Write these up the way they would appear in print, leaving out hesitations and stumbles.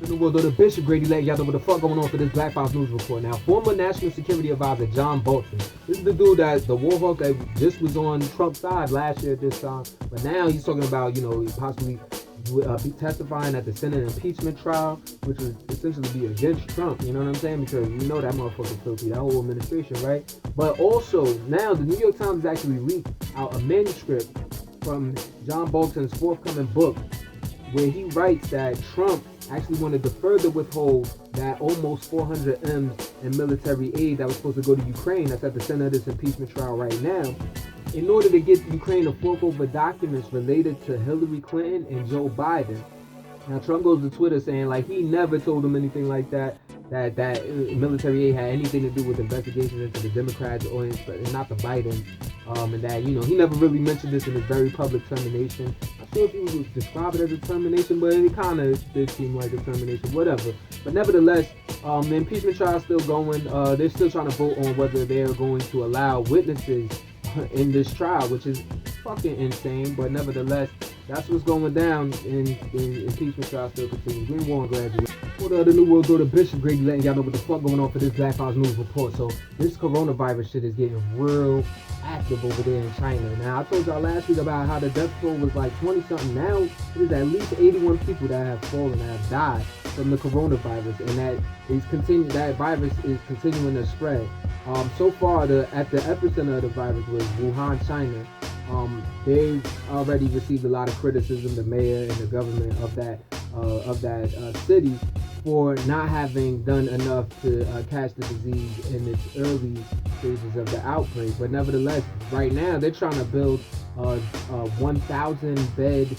In the world of the Bishop, Grady letting y'all know what the fuck going on for this Black Files News Report. Now, former National Security Advisor John Bolton. This is the dude that, the war hawk that just was on Trump's side last year at this time. But now he's talking about, possibly be testifying at the Senate impeachment trial, which would essentially be against Trump, you know what I'm saying? Because we know that motherfucker filthy, that whole administration, right? But also, now the New York Times has actually leaked out a manuscript from John Bolton's forthcoming book where he writes that Trump actually wanted to further withhold that almost 400 M's in military aid that was supposed to go to Ukraine, that's at the center of this impeachment trial right now, in order to get Ukraine to fork over documents related to Hillary Clinton and Joe Biden. Now, Trump goes to Twitter saying, like, he never told him anything like that military aid had anything to do with investigations into the Democrats or not the Biden, and that, he never really mentioned this in his very public termination. I'm not sure if he would describe it as a termination, but it kind of did seem like a termination, whatever. But nevertheless, the impeachment trial is still going. They're still trying to vote on whether they're going to allow witnesses in this trial, which is fucking insane, but nevertheless, that's what's going down in impeachment trial still continuing. Green War and Graduation. For the New World Order, Bishop Grady letting y'all know what the fuck going on for this Black Files News Report. So this coronavirus shit is getting real active over there in China. Now, I told y'all last week about how the death toll was like 20 something. Now it is at least 81 people that have fallen, that have died from the coronavirus, and that virus is continuing to spread. So far, at the epicenter of the virus was Wuhan, China. They've already received a lot of criticism, the mayor and the government of that city, for not having done enough to catch the disease in its early stages of the outbreak. But nevertheless, right now they're trying to build a 1,000 bed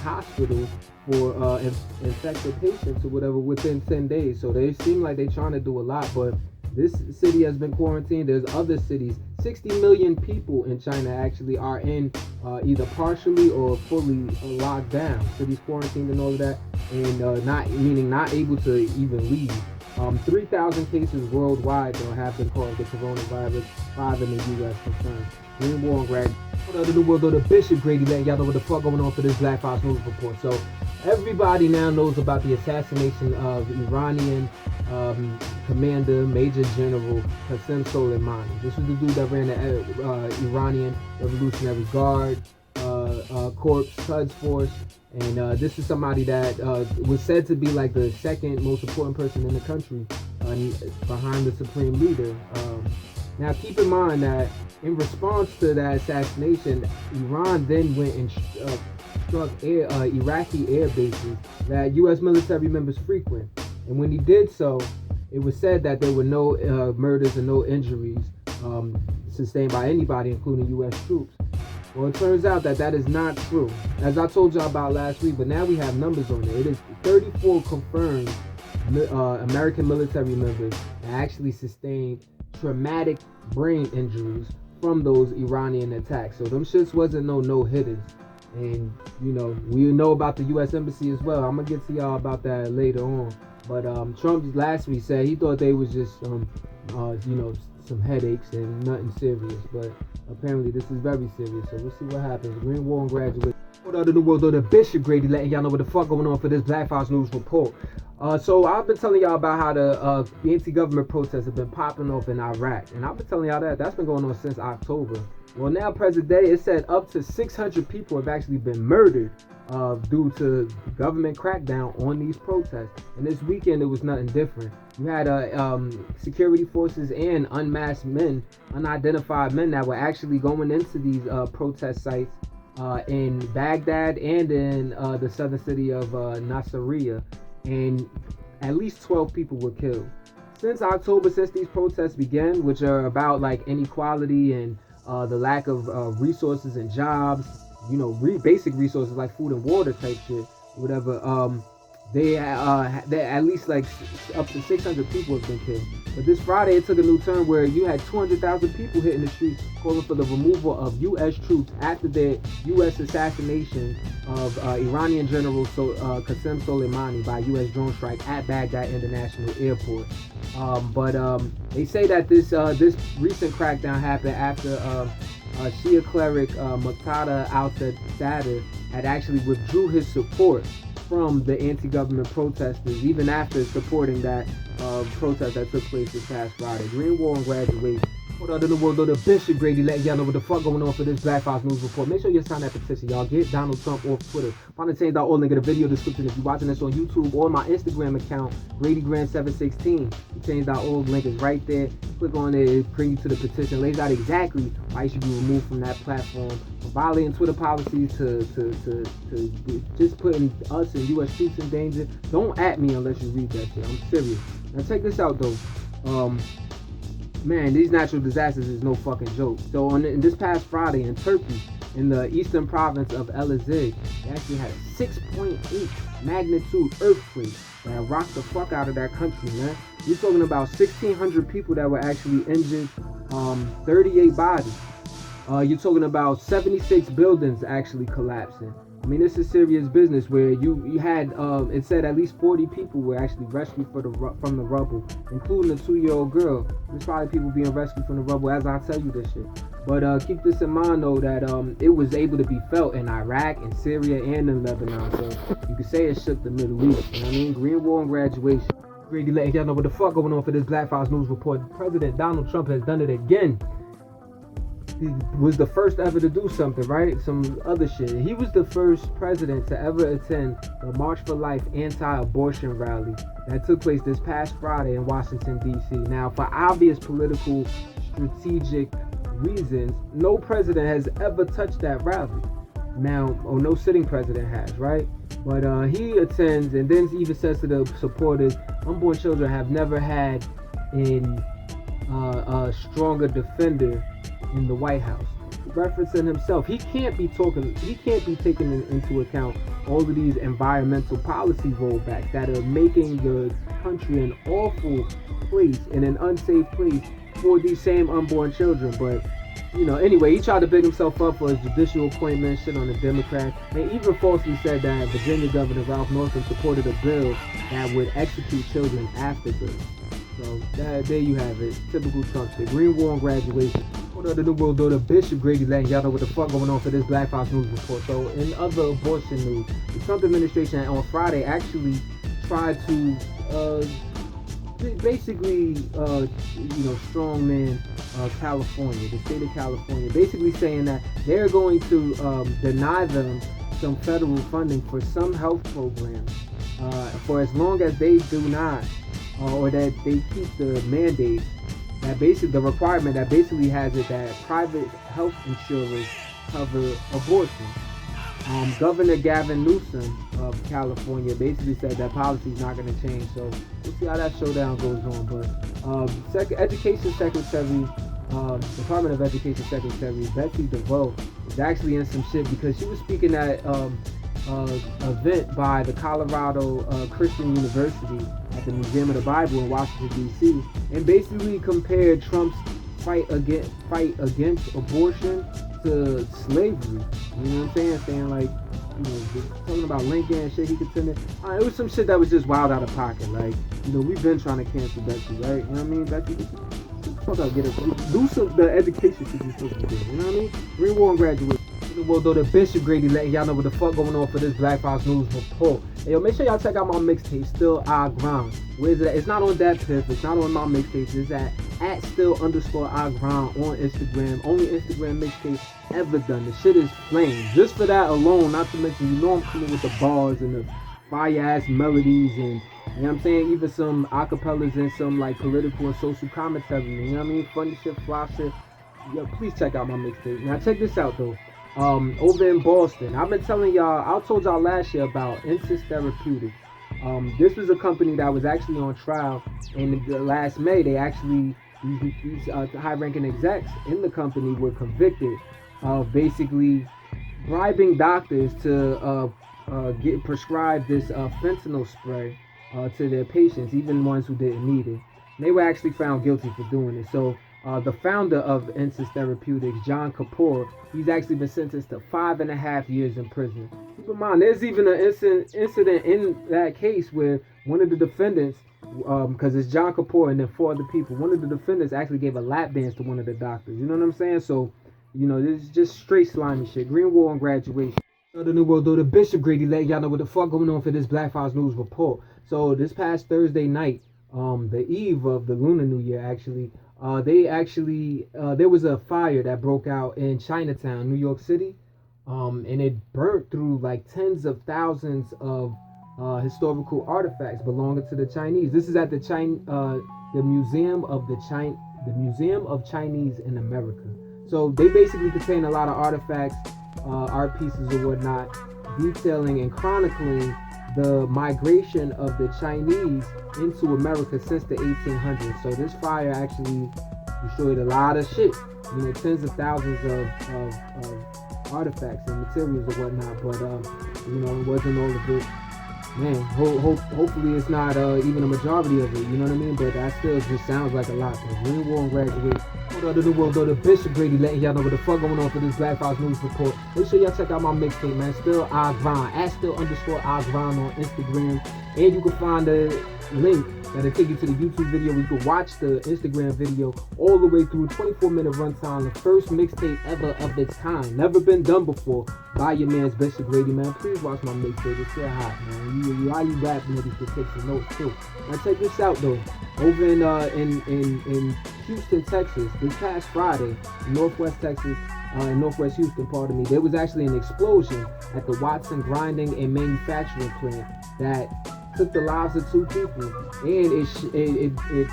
hospital for infected patients or whatever within 10 days. So they seem like they're trying to do a lot, but this city has been quarantined. There's other cities. 60 million people in China actually are in either partially or fully locked down. Cities quarantined and all of that, and not able to even leave. 3,000 cases worldwide have been caused with coronavirus. 5 in the U.S. confirmed. Green War and Grad. The New World Order, Bishop Grady letting y'all know what the fuck going on for this Black Files News Report. So everybody now knows about the assassination of Iranian Commander Major General Qasem Soleimani. This was the dude that ran the Iranian Revolutionary Guard Corps Quds Force, and this is somebody that was said to be like the second most important person in the country behind the supreme leader. Now keep in mind that in response to that assassination, Iran then went and struck Iraqi air bases that U.S. military members frequent. And when he did so, it was said that there were no murders and no injuries sustained by anybody, including U.S. troops. Well, it turns out that is not true, as I told y'all about last week, but now we have numbers on it. It is 34 confirmed American military members that actually sustained traumatic brain injuries from those Iranian attacks. So them shits wasn't no hitters. And we know about the U.S. Embassy as well. I'm gonna get to y'all about that later on. But Trump last week said he thought they was just some headaches and nothing serious. But apparently this is very serious. So we'll see what happens. Green War and Graduation. The New World Order, Bishop Grady letting y'all know what the fuck going on for this Black Files News Report. So I've been telling y'all about how the anti-government protests have been popping off in Iraq, and I've been telling y'all that's been going on since October. Well, now present day, it said up to 600 people have actually been murdered due to government crackdown on these protests. And this weekend, it was nothing different. You had security forces and unmasked men, unidentified men that were actually going into these protest sites in Baghdad and in the southern city of Nasiriyah. And at least 12 people were killed. Since October, since these protests began, which are about like inequality and the lack of resources and jobs, basic resources like food and water type shit, whatever, they at least like up to 600 people have been killed. But this Friday, it took a new turn where you had 200,000 people hitting the streets calling for the removal of U.S. troops after the U.S. assassination of Iranian General Qasem Soleimani by U.S. drone strike at Baghdad International Airport. But they say that this recent crackdown happened after Shia cleric Muqtada al-Sadr had actually withdrew his support from the anti-government protesters, even after supporting that protest that took place this past Friday. Green Wall and graduation. Hold on to the world, though, the Bishop Grady letting y'all know what the fuck going on for this Black Files News Report. Make sure you sign that petition, y'all. Get Donald Trump off Twitter. Find the change.org link in the video description if you're watching this on YouTube or my Instagram account, GradyGrand716. The change.org link is right there. Click on it, it brings you to the petition. Lays out exactly why you should be removed from that platform. From violating Twitter policies to just putting us and U.S. troops in danger. Don't at me unless you read that shit. I'm serious. Now check this out, though. Man, these natural disasters is no fucking joke. So in this past Friday in Turkey, in the eastern province of Elazig, they actually had a 6.8 magnitude earthquake that rocked the fuck out of that country, man. You're talking about 1,600 people that were actually injured, 38 bodies. You're talking about 76 buildings actually collapsing. I mean, this is serious business where you had, it said at least 40 people were actually rescued from the rubble, including a 2-year-old girl. There's probably people being rescued from the rubble as I tell you this shit. But keep this in mind, though, that it was able to be felt in Iraq, in Syria, and in Lebanon. So you could say it shook the Middle East. You know what I mean? Green Wall and graduation. Grady letting y'all know what the fuck going on for this Black Files News Report. President Donald Trump has done it again. He was the first ever to do something, right? Some other shit. He was the first president to ever attend the March for Life anti-abortion rally that took place this past Friday in Washington, D.C. Now, for obvious political, strategic reasons, no president has ever touched that rally. Now, or no sitting president has, right? But he attends and then even says to the supporters, unborn children have never had a stronger defender in the White House. Referencing himself, he can't be taking into account all of these environmental policy rollbacks that are making the country an awful place and an unsafe place for these same unborn children. But anyway, he tried to big himself up for his judicial appointment, shit on the Democrats, and even falsely said that Virginia Governor Ralph Northam supported a bill that would execute children after birth. So there you have it. Typical Trump shit. Green Wall and graduation. Hold on to the world, though, the Bishop Grady letting y'all know what the fuck going on for this Black Files News Report. So in other abortion news, the Trump administration on Friday actually tried to basically strongman California, the state of California, basically saying that they're going to deny them some federal funding for some health programs for as long as they do not or that they keep the mandate that basically the requirement that basically has it that private health insurers cover abortion. Governor Gavin Newsom of California basically said that policy is not going to change. So we'll see how that showdown goes on. But Education Secretary, Department of Education Secretary Betsy DeVoe is actually in some shit because she was speaking at event by the Colorado Christian University at the Museum of the Bible in Washington, D.C. and basically compared Trump's fight against abortion to slavery. You know what I'm saying? Saying like, talking about Lincoln and shit he could send it. It was some shit that was just wild out of pocket. Like, we've been trying to cancel Betsy, right? You know what I mean? Betsy, fuck up, get it. Do some the education shit you're supposed to do. You know what I mean? Green Wall and graduate. Well, though, the Bishop Grady letting y'all know what the fuck going on for this Black Files News Report. Hey, yo, make sure y'all check out my mixtape, Still Our Ground. Where is it at? It's not on that piff. It's not on my mixtape. It's at @still_our ground on Instagram. Only Instagram mixtape ever done. The shit is flame. Just for that alone, not to mention, I'm coming with the bars and the fire-ass melodies and, you know what I'm saying, even some acapellas and some, like, political and social commentary. You know what I mean? Funny shit, fly shit. Yo, please check out my mixtape. Now, check this out, though. Over in Boston, I've been telling y'all, I told y'all last year about Newz Therapeutics. This was a company that was actually on trial, and last May, they actually, these high-ranking execs in the company were convicted of basically bribing doctors to get prescribed this fentanyl spray to their patients, even ones who didn't need it. And they were actually found guilty for doing it. So the founder of Newz Therapeutics, John Kapoor, he's actually been sentenced to 5.5 years in prison. Keep in mind, there's even an incident in that case where one of the defendants, because it's John Kapoor and then 4 other people, one of the defendants actually gave a lap dance to one of the doctors. You know what I'm saying? So, this is just straight slimy shit. Green Wall and graduation. The New World, though, the Bishop Grady letting y'all know what the fuck going on for this Black Files News report. So this past Thursday night, the eve of the Lunar New Year, actually, there was a fire that broke out in Chinatown, New York City, and it burnt through like tens of thousands of historical artifacts belonging to the Chinese. This is at the Museum of the Museum of Chinese in America. So they basically contain a lot of artifacts, art pieces or whatnot, detailing and chronicling the migration of the Chinese into America since the 1800s. So this fire actually destroyed a lot of shit, tens of thousands of artifacts and materials or whatnot. But it wasn't all of it. Man, hopefully it's not even a majority of it, you know what I mean? But that still just sounds like a lot. The Green War and Graduate. The New World, though, the Bishop Grady letting y'all know what the fuck going on for this Black Files News report. Make sure y'all check out my mixtape, man. Still I grind. @still_I grind on Instagram. And you can find the link that'll take you to the YouTube video where you can watch the Instagram video all the way through. 24-minute runtime. The first mixtape ever of its kind. Never been done before by your man's Bishop Grady, man. Please watch my mixtape. It's still hot, man. All you rap niggas can take some notes too. Now check this out though. Over in Houston, Texas, this past Friday, Northwest Texas, in Northwest Houston, pardon me, there was actually an explosion at the Watson Grinding and Manufacturing Plant that took the lives of 2 people, and it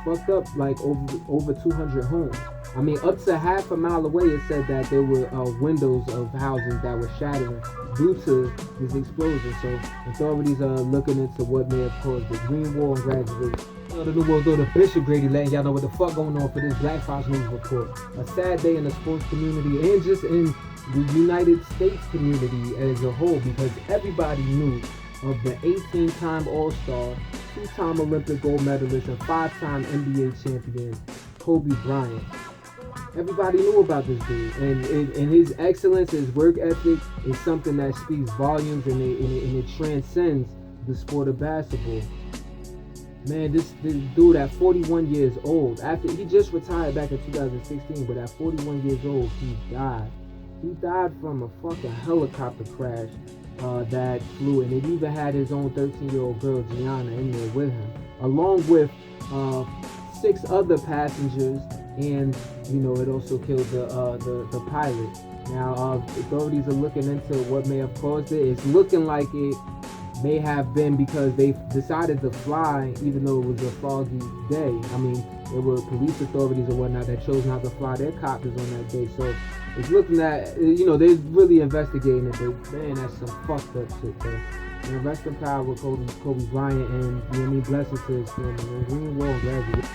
fucked up like over 200 homes. I mean, up to half a mile away, it said that there were windows of houses that were shattering due to this explosion. So authorities are looking into what may have caused the Green War and Graduate. The New World, though, the Bishop Grady letting y'all know what the fuck going on for this Black Files News report. A sad day in the sports community and just in the United States community as a whole, because everybody knew of the 18-time All-Star, 2-time Olympic gold medalist, and 5-time NBA champion, Kobe Bryant. Everybody knew about this dude, and his excellence, his work ethic is something that speaks volumes, and it transcends the sport of basketball. Man, this dude at 41 years old, after he just retired back in 2016, but at 41 years old, he died. He died from a fucking helicopter crash that flew, and it even had his own 13-year-old girl, Gianna, in there with him, along with 6 other passengers, and it also killed the pilot. Now, authorities are looking into what may have caused it. It's looking like it may have been because they decided to fly even though it was a foggy day. I mean, there were police authorities or whatnot that chose not to fly their copters on that day. So it's looking at, they're really investigating it, but man, that's some fucked up shit, though. And rest in power with Kobe Bryant, and blessings to his family. Green War Graduate.